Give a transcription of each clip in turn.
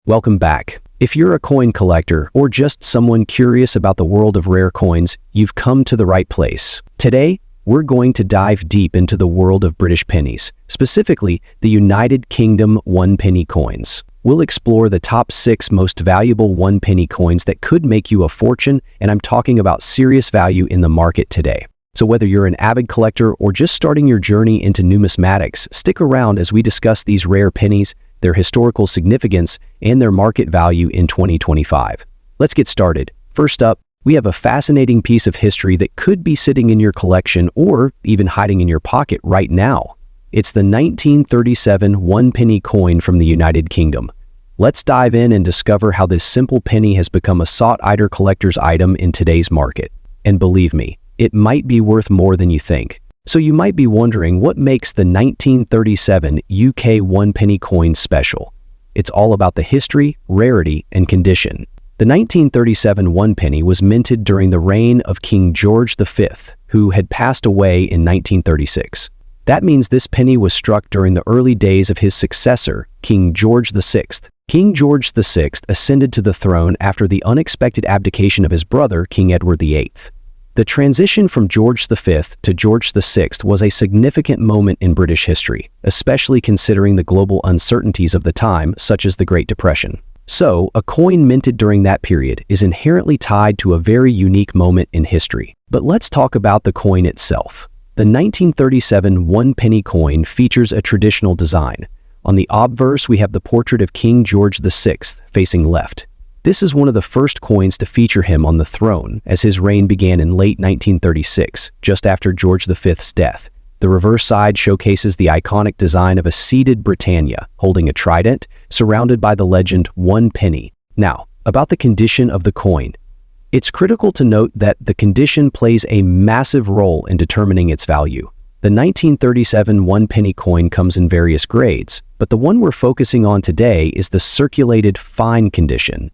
Welcome back. If you're a coin collector or just someone curious about the world of rare coins, you've come to the right place. Today, we're going to dive deep into the world of British pennies, specifically the United Kingdom one-penny coins. We'll explore the top 6 most valuable one-penny coins that could make you a fortune, and I'm talking about serious value in the market today. So whether you're an avid collector or just starting your journey into numismatics, stick around as we discuss these rare pennies, their historical significance, and their market value in 2025. Let's get started. First up, we have a fascinating piece of history that could be sitting in your collection or even hiding in your pocket right now. It's the 1937 one-penny coin from the United Kingdom. Let's dive in and discover how this simple penny has become a sought-after collector's item in today's market. And believe me, it might be worth more than you think. So you might be wondering what makes the 1937 UK one-penny coin special. It's all about the history, rarity, and condition. The 1937 one-penny was minted during the reign of King George V, who had passed away in 1936. That means this penny was struck during the early days of his successor, King George VI. King George VI ascended to the throne after the unexpected abdication of his brother, King Edward VIII. The transition from George V to George VI was a significant moment in British history, especially considering the global uncertainties of the time, such as the Great Depression. So, a coin minted during that period is inherently tied to a very unique moment in history. But let's talk about the coin itself. The 1937 one-penny coin features a traditional design. On the obverse, we have the portrait of King George VI facing left. This is one of the first coins to feature him on the throne, as his reign began in late 1936, just after George V's death. The reverse side showcases the iconic design of a seated Britannia, holding a trident, surrounded by the legend "one penny." Now, about the condition of the coin. It's critical to note that the condition plays a massive role in determining its value. The 1937 one-penny coin comes in various grades, but the one we're focusing on today is the circulated fine condition.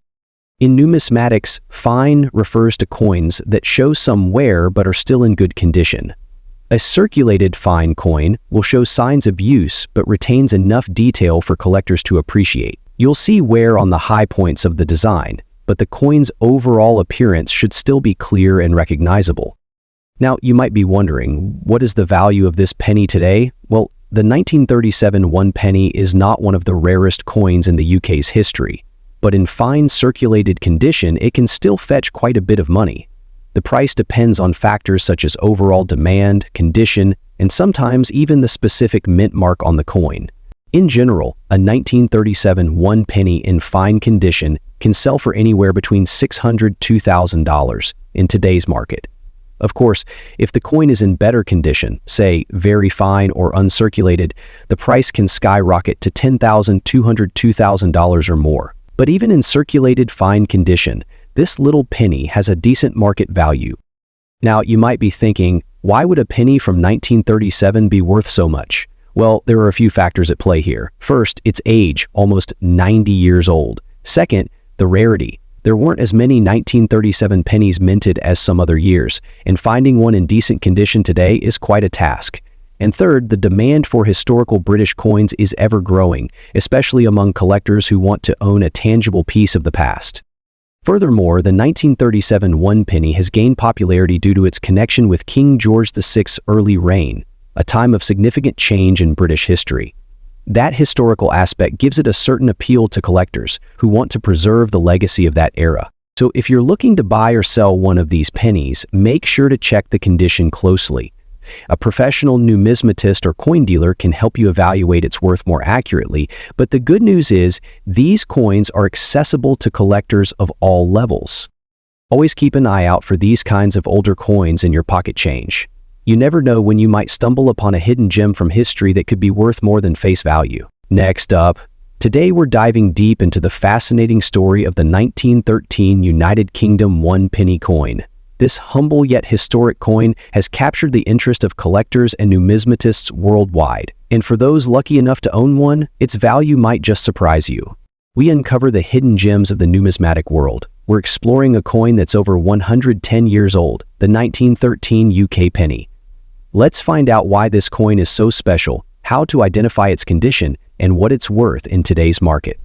In numismatics, fine refers to coins that show some wear but are still in good condition. A circulated fine coin will show signs of use but retains enough detail for collectors to appreciate. You'll see wear on the high points of the design, but the coin's overall appearance should still be clear and recognizable. Now, you might be wondering, what is the value of this penny today? Well, the 1937 one penny is not one of the rarest coins in the UK's history. But in fine circulated condition, it can still fetch quite a bit of money. The price depends on factors such as overall demand, condition, and sometimes even the specific mint mark on the coin. In general, a 1937 one penny in fine condition can sell for anywhere between $600 to $2,000 in today's market. Of course, if the coin is in better condition, say very fine or uncirculated, the price can skyrocket to $10,000 to $2,000 or more. But even in circulated fine condition, this little penny has a decent market value. Now, you might be thinking, why would a penny from 1937 be worth so much? Well, there are a few factors at play here. First, its age, almost 90 years old. Second, the rarity. There weren't as many 1937 pennies minted as some other years, and finding one in decent condition today is quite a task. And third, the demand for historical British coins is ever growing, especially among collectors who want to own a tangible piece of the past. Furthermore, the 1937 one penny has gained popularity due to its connection with King George VI's early reign, a time of significant change in British history. That historical aspect gives it a certain appeal to collectors who want to preserve the legacy of that era. So if you're looking to buy or sell one of these pennies, make sure to check the condition closely. A professional numismatist or coin dealer can help you evaluate its worth more accurately, but the good news is these coins are accessible to collectors of all levels. Always keep an eye out for these kinds of older coins in your pocket change. You never know when you might stumble upon a hidden gem from history that could be worth more than face value. Next up, today we're diving deep into the fascinating story of the 1913 United Kingdom one-penny coin. This humble yet historic coin has captured the interest of collectors and numismatists worldwide. And for those lucky enough to own one, its value might just surprise you. We uncover the hidden gems of the numismatic world. We're exploring a coin that's over 110 years old, the 1913 UK penny. Let's find out why this coin is so special, how to identify its condition, and what it's worth in today's market.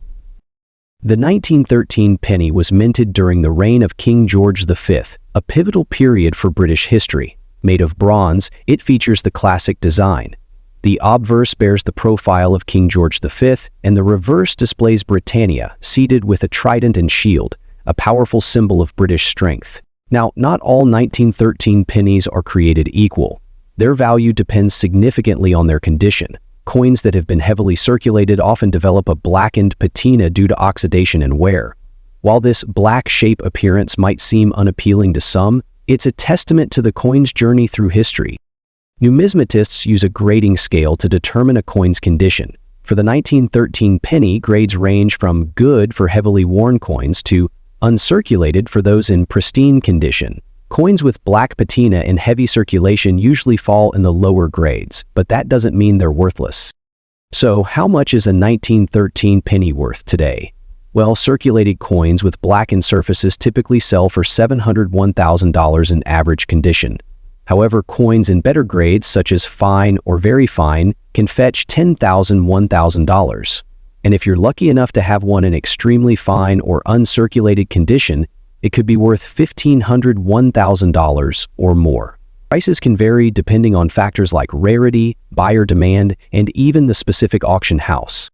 The 1913 penny was minted during the reign of King George V, a pivotal period for British history. Made of bronze, it features the classic design. The obverse bears the profile of King George V, and the reverse displays Britannia, seated with a trident and shield, a powerful symbol of British strength. Now, not all 1913 pennies are created equal. Their value depends significantly on their condition. Coins that have been heavily circulated often develop a blackened patina due to oxidation and wear. While this black shape appearance might seem unappealing to some, it's a testament to the coin's journey through history. Numismatists use a grading scale to determine a coin's condition. For the 1913 penny, grades range from good for heavily worn coins to uncirculated for those in pristine condition. Coins with black patina and heavy circulation usually fall in the lower grades, but that doesn't mean they're worthless. So, how much is a 1913 penny worth today? Well, circulated coins with blackened surfaces typically sell for $701,000 in average condition. However, coins in better grades, such as fine or very fine, can fetch $10,000, $1,000. And if you're lucky enough to have one in extremely fine or uncirculated condition, it could be worth $1,500, $1,000 or more. Prices can vary depending on factors like rarity, buyer demand, and even the specific auction house.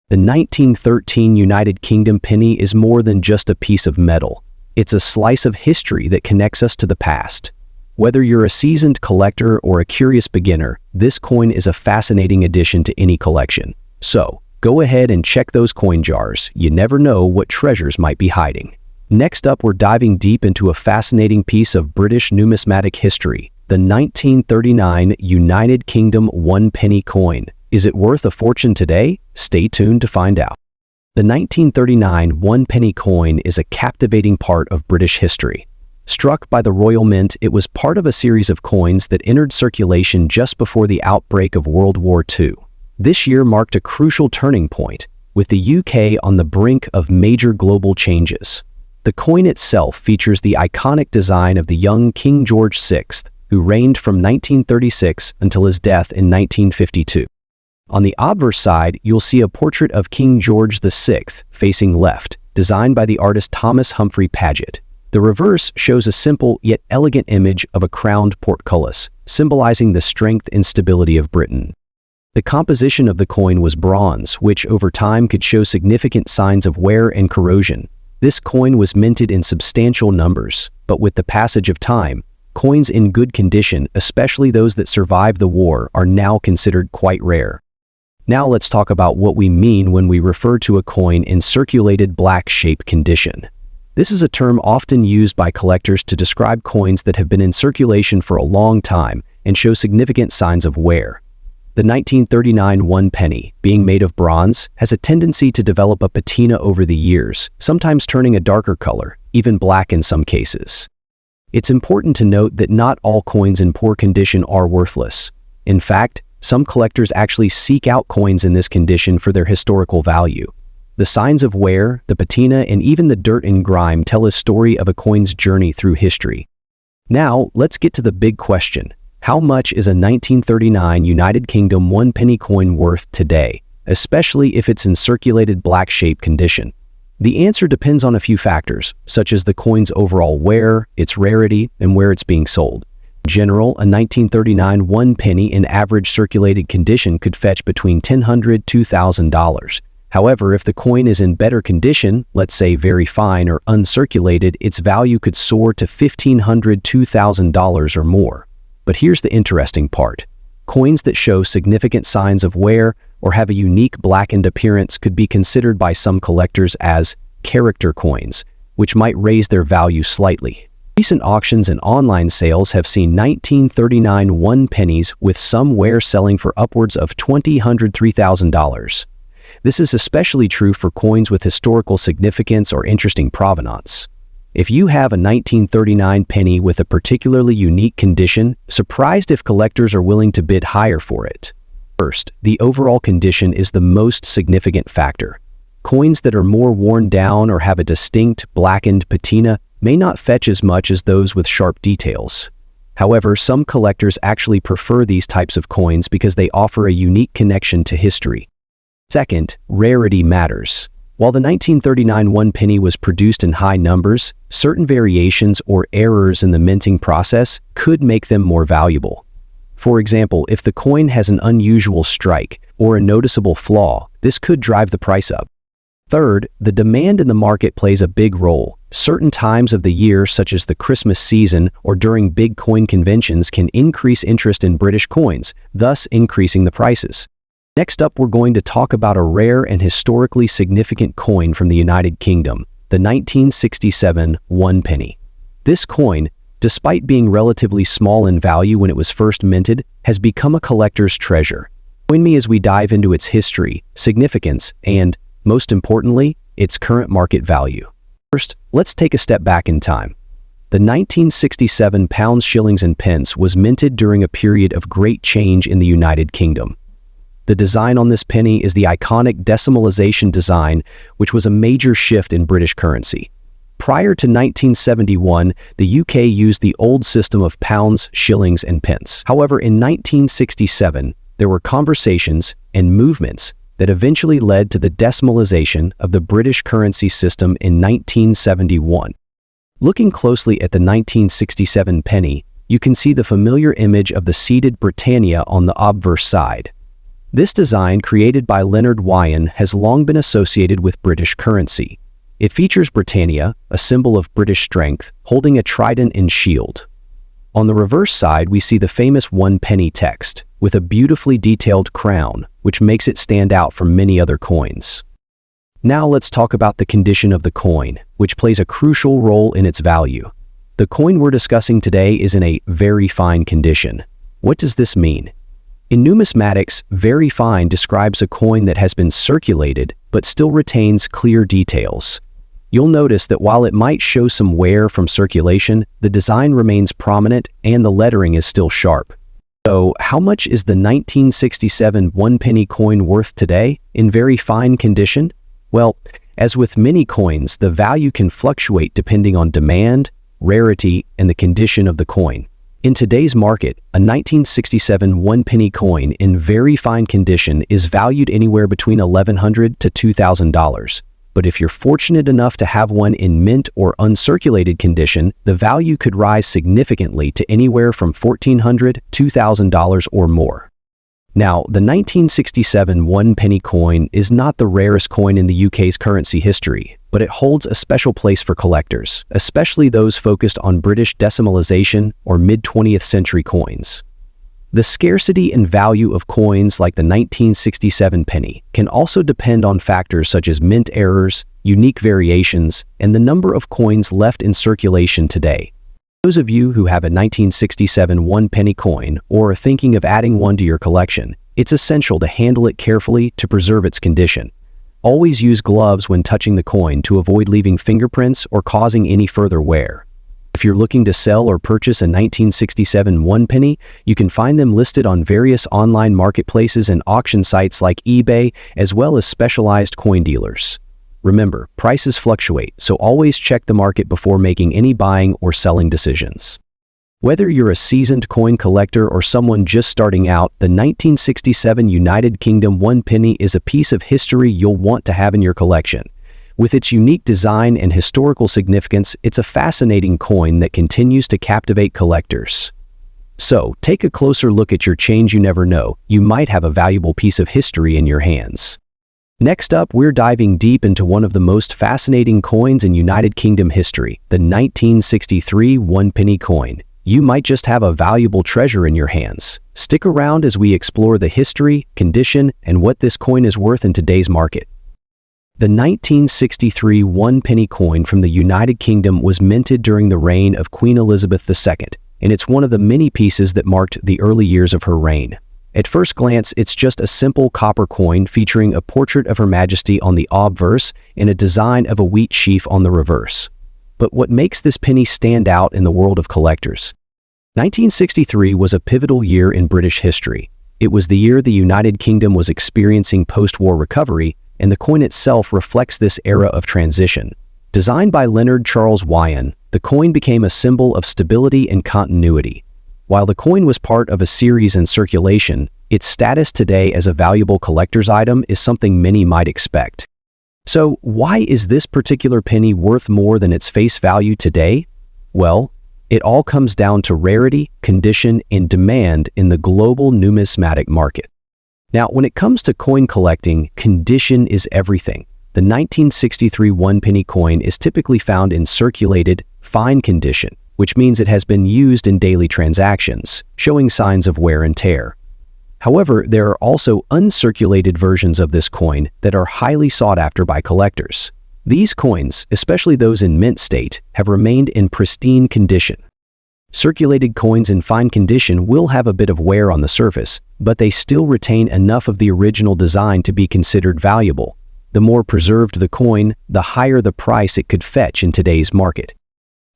The 1913 United Kingdom penny is more than just a piece of metal. It's a slice of history that connects us to the past. Whether you're a seasoned collector or a curious beginner, this coin is a fascinating addition to any collection. So, go ahead and check those coin jars. You never know what treasures might be hiding. Next up, we're diving deep into a fascinating piece of British numismatic history, the 1939 United Kingdom 1 penny coin. Is it worth a fortune today? Stay tuned to find out. The 1939 1 penny coin is a captivating part of British history. Struck by the Royal Mint, it was part of a series of coins that entered circulation just before the outbreak of World War II. This year marked a crucial turning point, with the UK on the brink of major global changes. The coin itself features the iconic design of the young King George VI, who reigned from 1936 until his death in 1952. On the obverse side, you'll see a portrait of King George VI, facing left, designed by the artist Thomas Humphrey Paget. The reverse shows a simple yet elegant image of a crowned portcullis, symbolizing the strength and stability of Britain. The composition of the coin was bronze, which over time could show significant signs of wear and corrosion. This coin was minted in substantial numbers, but with the passage of time, coins in good condition, especially those that survived the war, are now considered quite rare. Now let's talk about what we mean when we refer to a coin in circulated black shape condition. This is a term often used by collectors to describe coins that have been in circulation for a long time and show significant signs of wear. The 1939 1 penny, being made of bronze, has a tendency to develop a patina over the years, sometimes turning a darker color, even black in some cases. It's important to note that not all coins in poor condition are worthless. In fact, some collectors actually seek out coins in this condition for their historical value. The signs of wear, the patina, and even the dirt and grime tell a story of a coin's journey through history. Now, let's get to the big question. How much is a 1939 United Kingdom 1 penny coin worth today, especially if it's in circulated black shape condition? The answer depends on a few factors, such as the coin's overall wear, its rarity, and where it's being sold. In general, a 1939 1 penny in average circulated condition could fetch between $1,000 to $2,000. However, if the coin is in better condition, let's say very fine or uncirculated, its value could soar to $1,500 to $2,000 or more. But here's the interesting part. Coins that show significant signs of wear or have a unique blackened appearance could be considered by some collectors as character coins, which might raise their value slightly. Recent auctions and online sales have seen 1939 1 pennies with some wear selling for upwards of $2,000 to $3,000. This is especially true for coins with historical significance or interesting provenance. If you have a 1939 penny with a particularly unique condition, surprised if collectors are willing to bid higher for it. First, the overall condition is the most significant factor. Coins that are more worn down or have a distinct blackened patina may not fetch as much as those with sharp details. However, some collectors actually prefer these types of coins because they offer a unique connection to history. Second, rarity matters. While the 1939 one penny was produced in high numbers, certain variations or errors in the minting process could make them more valuable. For example, if the coin has an unusual strike or a noticeable flaw, this could drive the price up. Third, the demand in the market plays a big role. Certain times of the year, such as the Christmas season or during big coin conventions, can increase interest in British coins, thus increasing the prices. Next up, we're going to talk about a rare and historically significant coin from the United Kingdom, the 1967 one penny. This coin, despite being relatively small in value when it was first minted, has become a collector's treasure. Join me as we dive into its history, significance, and, most importantly, its current market value. First, let's take a step back in time. The 1967 pounds, shillings, and pence was minted during a period of great change in the United Kingdom. The design on this penny is the iconic decimalization design, which was a major shift in British currency. Prior to 1971, the UK used the old system of pounds, shillings, and pence. However, in 1967, there were conversations and movements that eventually led to the decimalization of the British currency system in 1971. Looking closely at the 1967 penny, you can see the familiar image of the seated Britannia on the obverse side. This design, created by Leonard Wyon, has long been associated with British currency. It features Britannia, a symbol of British strength, holding a trident and shield. On the reverse side, we see the famous one penny text, with a beautifully detailed crown, which makes it stand out from many other coins. Now let's talk about the condition of the coin, which plays a crucial role in its value. The coin we're discussing today is in a very fine condition. What does this mean? In numismatics, very fine describes a coin that has been circulated but still retains clear details. You'll notice that while it might show some wear from circulation, the design remains prominent and the lettering is still sharp. So, how much is the 1967 one penny coin worth today in very fine condition? Well, as with many coins, the value can fluctuate depending on demand, rarity, and the condition of the coin. In today's market, a 1967 one penny coin in very fine condition is valued anywhere between $1,100 to $2,000. But if you're fortunate enough to have one in mint or uncirculated condition, the value could rise significantly to anywhere from $1,400 to $2,000 or more. Now, the 1967 one penny coin is not the rarest coin in the UK's currency history, but it holds a special place for collectors, especially those focused on British decimalization or mid-20th century coins. The scarcity and value of coins like the 1967 penny can also depend on factors such as mint errors, unique variations, and the number of coins left in circulation today. Those of you who have a 1967 one penny coin or are thinking of adding one to your collection, it's essential to handle it carefully to preserve its condition. Always use gloves when touching the coin to avoid leaving fingerprints or causing any further wear. If you're looking to sell or purchase a 1967 one penny, you can find them listed on various online marketplaces and auction sites like eBay, as well as specialized coin dealers. Remember, prices fluctuate, so always check the market before making any buying or selling decisions. Whether you're a seasoned coin collector or someone just starting out, the 1967 United Kingdom one penny is a piece of history you'll want to have in your collection. With its unique design and historical significance, it's a fascinating coin that continues to captivate collectors. So, take a closer look at your change. You never know, you might have a valuable piece of history in your hands. Next up, we're diving deep into one of the most fascinating coins in United Kingdom history, the 1963 one penny coin. You might just have a valuable treasure in your hands. Stick around as we explore the history, condition, and what this coin is worth in today's market. The 1963 one penny coin from the United Kingdom was minted during the reign of Queen Elizabeth II, and it's one of the many pieces that marked the early years of her reign. At first glance, it's just a simple copper coin featuring a portrait of Her Majesty on the obverse and a design of a wheat sheaf on the reverse. But what makes this penny stand out in the world of collectors? 1963 was a pivotal year in British history. It was the year the United Kingdom was experiencing post-war recovery, and the coin itself reflects this era of transition. Designed by Leonard Charles Wyon, the coin became a symbol of stability and continuity. While the coin was part of a series in circulation, its status today as a valuable collector's item is something many might expect. So why is this particular penny worth more than its face value today? Well, it all comes down to rarity, condition, and demand in the global numismatic market. Now, when it comes to coin collecting, condition is everything. The 1963 one-penny coin is typically found in circulated, fine condition, which means it has been used in daily transactions, showing signs of wear and tear. However, there are also uncirculated versions of this coin that are highly sought after by collectors. These coins, especially those in mint state, have remained in pristine condition. Circulated coins in fine condition will have a bit of wear on the surface, but they still retain enough of the original design to be considered valuable. The more preserved the coin, the higher the price it could fetch in today's market.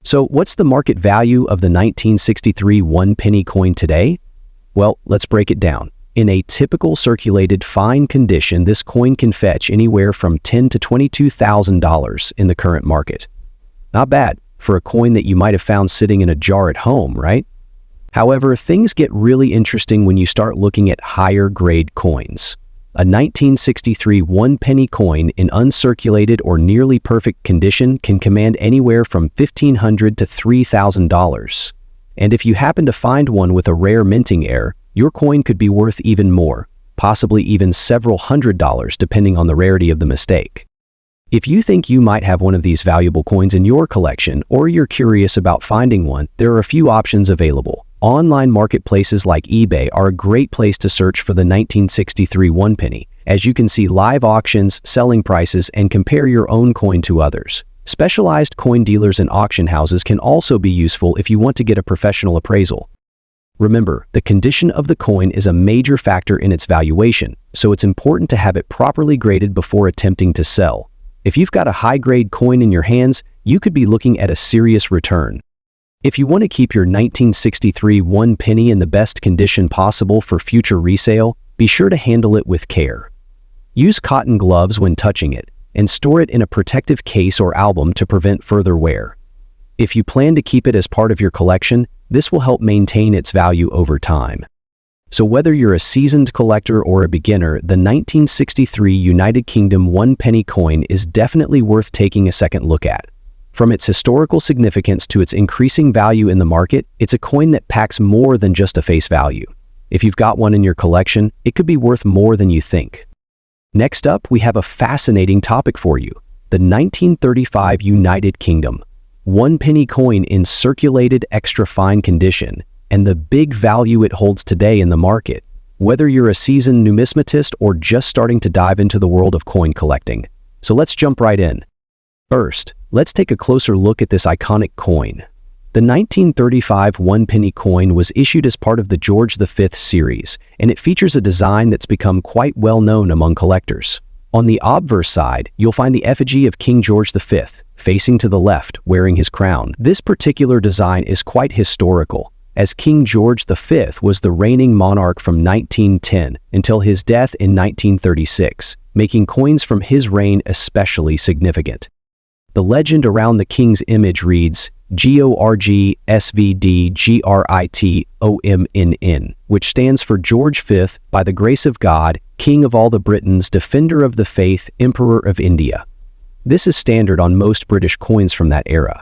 So what's the market value of the 1963 one-penny coin today? Well, let's break it down. In a typical circulated fine condition, this coin can fetch anywhere from $10,000 to $22,000 in the current market. Not bad for a coin that you might have found sitting in a jar at home, right? However, things get really interesting when you start looking at higher grade coins. A 1963 one-penny coin in uncirculated or nearly perfect condition can command anywhere from $1,500 to $3,000. And if you happen to find one with a rare minting error, your coin could be worth even more, possibly even several $100s depending on the rarity of the mistake. If you think you might have one of these valuable coins in your collection, or you're curious about finding one, there are a few options available. Online marketplaces like eBay are a great place to search for the 1963 one-penny, as you can see live auctions, selling prices, and compare your own coin to others. Specialized coin dealers and auction houses can also be useful if you want to get a professional appraisal. Remember, the condition of the coin is a major factor in its valuation, so it's important to have it properly graded before attempting to sell. If you've got a high-grade coin in your hands, you could be looking at a serious return. If you want to keep your 1963 one-penny in the best condition possible for future resale, be sure to handle it with care. Use cotton gloves when touching it, and store it in a protective case or album to prevent further wear. If you plan to keep it as part of your collection, this will help maintain its value over time. So whether you're a seasoned collector or a beginner, the 1963 United Kingdom one-penny coin is definitely worth taking a second look at. From its historical significance to its increasing value in the market, it's a coin that packs more than just a face value. If you've got one in your collection, it could be worth more than you think. Next up, we have a fascinating topic for you: the 1935 United Kingdom one-penny coin in circulated extra fine condition, and the big value it holds today in the market. Whether you're a seasoned numismatist or just starting to dive into the world of coin collecting. So let's jump right in. First, let's take a closer look at this iconic coin. The 1935 one-penny coin was issued as part of the George V series, and it features a design that's become quite well known among collectors. On the obverse side, you'll find the effigy of King George V, facing to the left, wearing his crown. This particular design is quite historical, as King George V was the reigning monarch from 1910 until his death in 1936, making coins from his reign especially significant. The legend around the king's image reads, Georg Svdgritomnn, which stands for George V, by the grace of God, King of all the Britons, Defender of the Faith, Emperor of India. This is standard on most British coins from that era.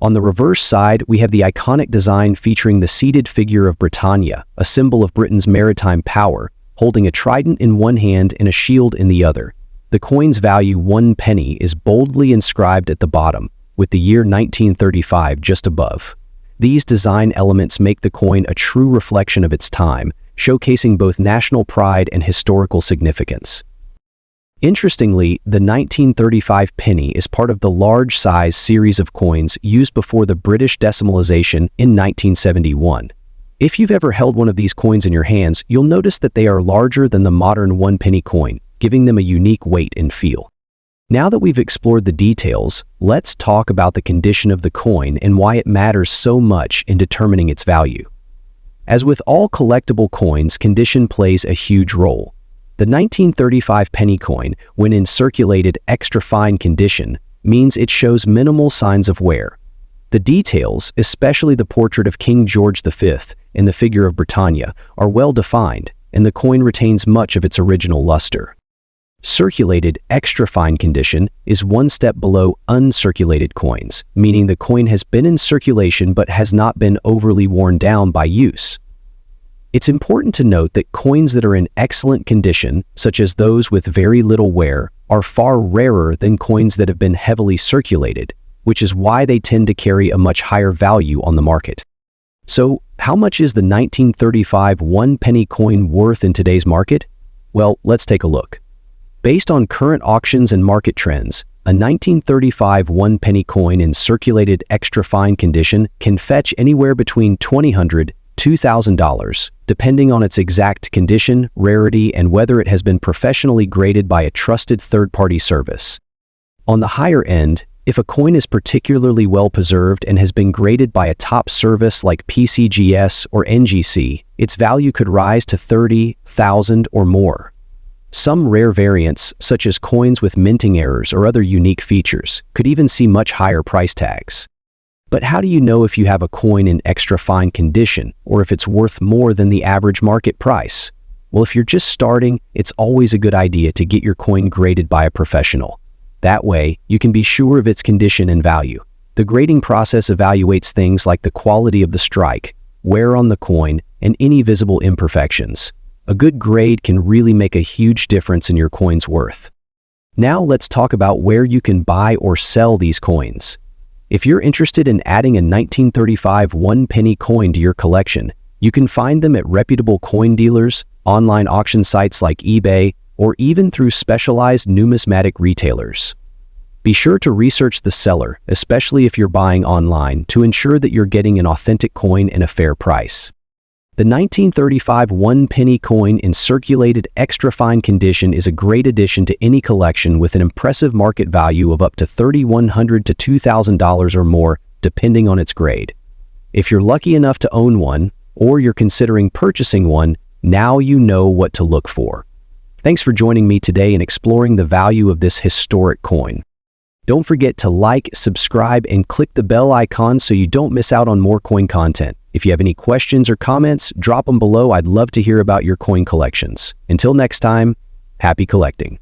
On the reverse side, we have the iconic design featuring the seated figure of Britannia, a symbol of Britain's maritime power, holding a trident in one hand and a shield in the other. The coin's value, 1 penny, is boldly inscribed at the bottom, with the year 1935 just above. These design elements make the coin a true reflection of its time, showcasing both national pride and historical significance. Interestingly, the 1935 penny is part of the large-size series of coins used before the British decimalization in 1971. If you've ever held one of these coins in your hands, you'll notice that they are larger than the modern one-penny coin, giving them a unique weight and feel. Now that we've explored the details, let's talk about the condition of the coin and why it matters so much in determining its value. As with all collectible coins, condition plays a huge role. The 1935 penny coin, when in circulated extra fine condition, means it shows minimal signs of wear. The details, especially the portrait of King George V and the figure of Britannia, are well defined, and the coin retains much of its original luster. Circulated extra fine condition is one step below uncirculated coins, meaning the coin has been in circulation but has not been overly worn down by use. It's important to note that coins that are in excellent condition, such as those with very little wear, are far rarer than coins that have been heavily circulated, which is why they tend to carry a much higher value on the market. So, how much is the 1935 one-penny coin worth in today's market? Well, let's take a look. Based on current auctions and market trends, a 1935 one-penny coin in circulated extra fine condition can fetch anywhere between $2,000 to $2,000, depending on its exact condition, rarity, and whether it has been professionally graded by a trusted third-party service. On the higher end, if a coin is particularly well preserved and has been graded by a top service like PCGS or NGC, its value could rise to $30,000 or more. Some rare variants, such as coins with minting errors or other unique features, could even see much higher price tags. But how do you know if you have a coin in extra fine condition or if it's worth more than the average market price? Well, if you're just starting, it's always a good idea to get your coin graded by a professional. That way, you can be sure of its condition and value. The grading process evaluates things like the quality of the strike, wear on the coin, and any visible imperfections. A good grade can really make a huge difference in your coin's worth. Now let's talk about where you can buy or sell these coins. If you're interested in adding a 1935 one-penny coin to your collection, you can find them at reputable coin dealers, online auction sites like eBay, or even through specialized numismatic retailers. Be sure to research the seller, especially if you're buying online, to ensure that you're getting an authentic coin and a fair price. The 1935 one-penny coin in circulated extra fine condition is a great addition to any collection with an impressive market value of up to $3,100 to $2,000 or more, depending on its grade. If you're lucky enough to own one, or you're considering purchasing one, now you know what to look for. Thanks for joining me today in exploring the value of this historic coin. Don't forget to like, subscribe, and click the bell icon so you don't miss out on more coin content. If you have any questions or comments, drop them below. I'd love to hear about your coin collections. Until next time, happy collecting.